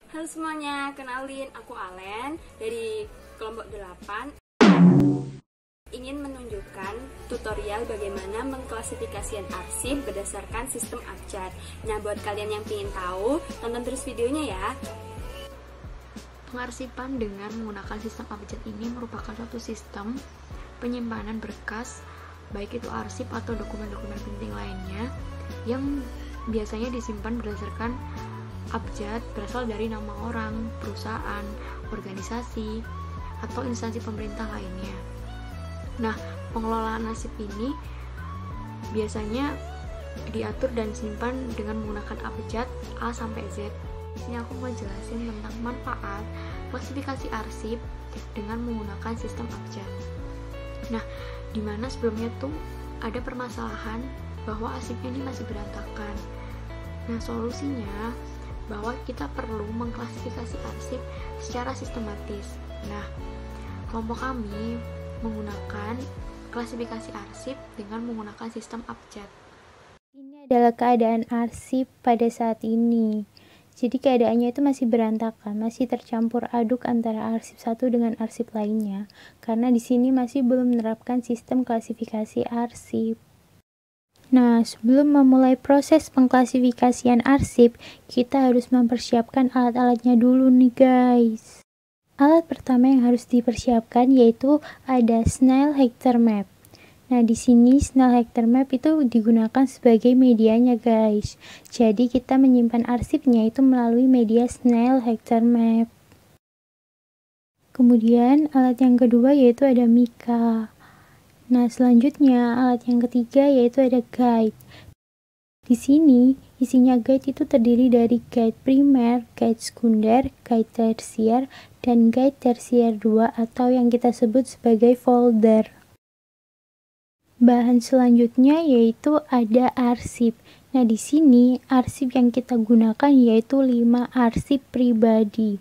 Halo semuanya, kenalin aku Alen dari kelompok 8. Ingin menunjukkan tutorial bagaimana mengklasifikasikan arsip berdasarkan sistem abjad. Nah, buat kalian yang ingin tahu, tonton terus videonya ya. Pengarsipan dengan menggunakan sistem abjad ini merupakan suatu sistem penyimpanan berkas, baik itu arsip atau dokumen-dokumen penting lainnya yang biasanya disimpan berdasarkan abjad berasal dari nama orang, perusahaan, organisasi, atau instansi pemerintah lainnya. Nah, pengelolaan arsip ini biasanya diatur dan disimpan dengan menggunakan abjad A sampai Z. Ini aku mau jelasin tentang manfaat klasifikasi arsip dengan menggunakan sistem abjad. Nah, dimana sebelumnya tuh ada permasalahan bahwa arsipnya ini masih berantakan. Nah, solusinya bahwa kita perlu mengklasifikasi arsip secara sistematis. Nah, kelompok kami menggunakan klasifikasi arsip dengan menggunakan sistem abjad. Ini adalah keadaan arsip pada saat ini. Jadi keadaannya itu masih berantakan, masih tercampur aduk antara arsip satu dengan arsip lainnya. Karena di sini masih belum menerapkan sistem klasifikasi arsip. Nah, sebelum memulai proses pengklasifikasian arsip, kita harus mempersiapkan alat-alatnya dulu nih guys. Alat pertama yang harus dipersiapkan yaitu ada Snell Hector Map. Nah, di sini Snell Hector Map itu digunakan sebagai medianya guys. Jadi kita menyimpan arsipnya itu melalui media Snell Hector Map. Kemudian alat yang kedua yaitu ada Mica. Nah, selanjutnya alat yang ketiga yaitu ada guide. Di sini isinya guide itu terdiri dari guide primer, guide sekunder, guide tersier, dan guide tersier 2 atau yang kita sebut sebagai folder. Bahan selanjutnya yaitu ada arsip. Nah, di sini arsip yang kita gunakan yaitu 5 arsip pribadi.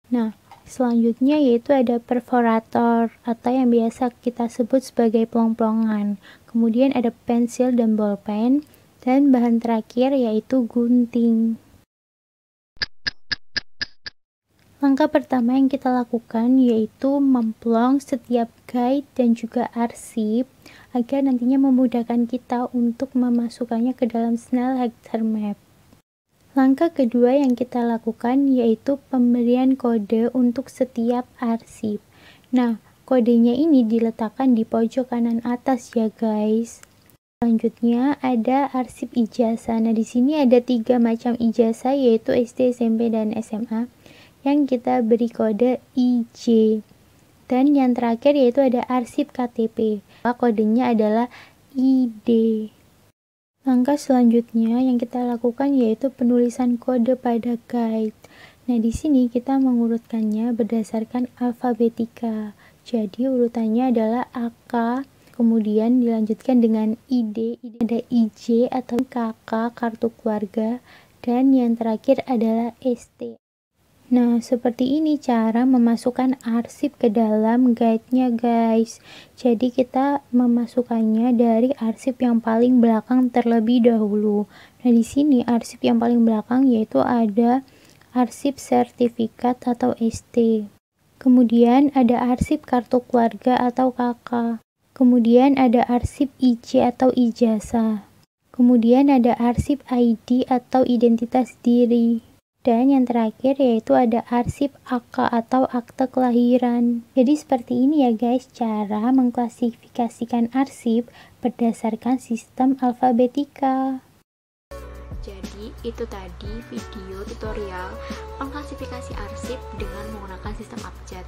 Nah, selanjutnya yaitu ada perforator atau yang biasa kita sebut sebagai pelong-pelongan. Kemudian ada pensil dan bolpen, dan bahan terakhir yaitu gunting. Langkah pertama yang kita lakukan yaitu memplong setiap guide dan juga arsip agar nantinya memudahkan kita untuk memasukkannya ke dalam Snell Hector Map. Langkah kedua yang kita lakukan yaitu pemberian kode untuk setiap arsip. Nah, kodenya ini diletakkan di pojok kanan atas ya guys. Selanjutnya ada arsip ijazah. Nah, di sini ada 3 macam ijazah yaitu SD, SMP, dan SMA yang kita beri kode IJ. Dan yang terakhir yaitu ada arsip KTP. Kodenya adalah ID. Langkah selanjutnya yang kita lakukan yaitu penulisan kode pada guide. Nah, di sini kita mengurutkannya berdasarkan alfabetika. Jadi urutannya adalah AK, kemudian dilanjutkan dengan ID, ada IJ atau KK, kartu keluarga, dan yang terakhir adalah ST. Nah, seperti ini cara memasukkan arsip ke dalam guide-nya guys. Jadi kita memasukkannya dari arsip yang paling belakang terlebih dahulu. Nah, di sini arsip yang paling belakang yaitu ada arsip sertifikat atau ST. Kemudian ada arsip kartu keluarga atau KK. Kemudian ada arsip IJ atau ijazah. Kemudian ada arsip ID atau identitas diri. Dan yang terakhir yaitu ada arsip AK atau akte kelahiran. Jadi seperti ini ya guys cara mengklasifikasikan arsip berdasarkan sistem alfabetika. Jadi itu tadi video tutorial pengklasifikasi arsip dengan menggunakan sistem abjad.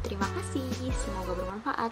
Terima kasih, semoga bermanfaat.